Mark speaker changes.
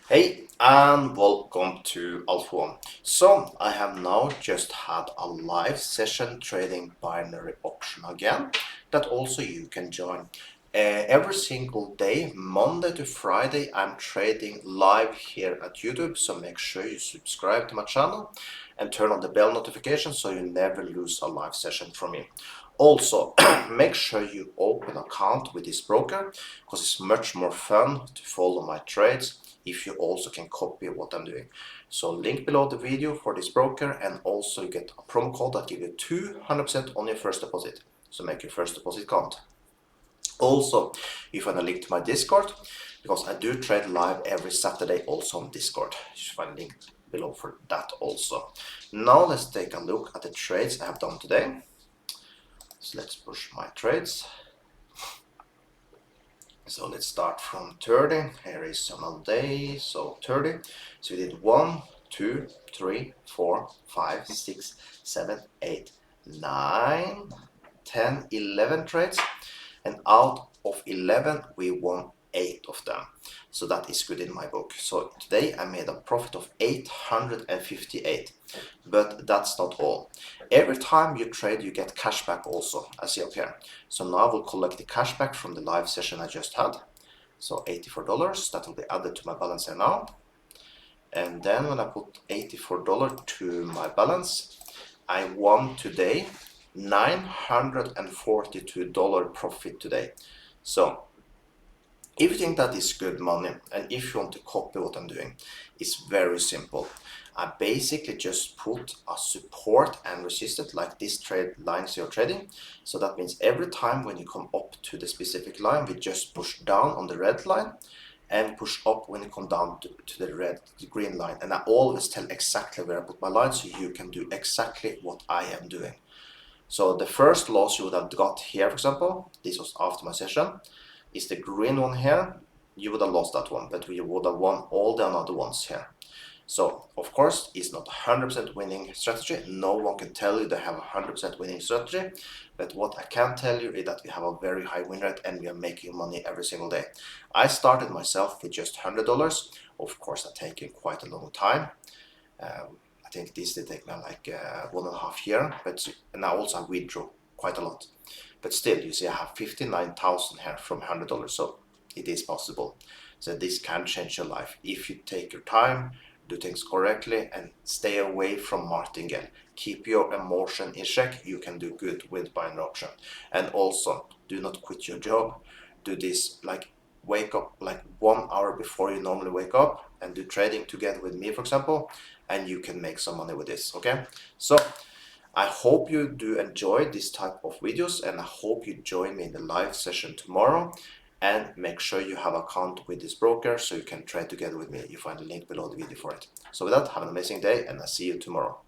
Speaker 1: Hey and welcome to Alpha One. So I have now just had a live session trading binary option again that also you can join. Every single day, Monday to Friday, I'm trading live here at YouTube. So make sure you subscribe to my channel and turn on the bell notification so you never lose a live session from me. Also, make sure you open an account with this broker because it's much more fun to follow my trades if you also can copy what I'm doing. So link below the video for this broker, and also you get a promo code that gives you 200% on your first deposit. So make your first deposit count. Also, you find a link to my Discord because I do trade live every Saturday also on Discord. You should find a link below for that also. Now let's take a look at the trades I have done today. So let's push my trades. So let's start from 30. Here is some day. So 30. So we did 1, 2, 3, 4, 5, 6, 7, 8, 9, 10, 11 trades. And out of 11, we won 8 of them. So that is good in my book. So today I made a profit of 858. But that's not all. Every time you trade, you get cashback also, as you up here. So now I will collect the cashback from the live session I just had. So $84, that will be added to my balance here now. And then when I put $84 to my balance, I won today $942 profit today. So if you think that is good money, and if you want to copy what I'm doing, it's very simple. I basically just put a support and resistance like this trade lines you're trading. So that means every time when you come up to the specific line, we just push down on the red line and push up when you come down to the green line. And I always tell exactly where I put my line so you can do exactly what I am doing. So the first loss you would have got here, for example, this was after my session, is the green one here. You would have lost that one, but we would have won all the other ones here. So of course it's not 100% winning strategy. No one can tell you they have a 100% winning strategy, but what I can tell you is that we have a very high win rate and we are making money every single day. I started myself with just $100. Of course that taken quite a long time. I think this did take me like 1.5 years, but and I also withdrew quite a lot. But still, you see, I have 59,000 here from $100, so it is possible. So this can change your life if you take your time, do things correctly, and stay away from martingale. Keep your emotion in check. You can do good with binary option. And also, do not quit your job. Do this like wake up like 1 hour before you normally wake up and do trading together with me, for example, and you can make some money with this. Okay, so I hope you do enjoy this type of videos, and I hope you join me in the live session tomorrow. And make sure you have an account with this broker so you can trade together with me. You find the link below the video for it. So with that, have an amazing day, and I'll see you tomorrow.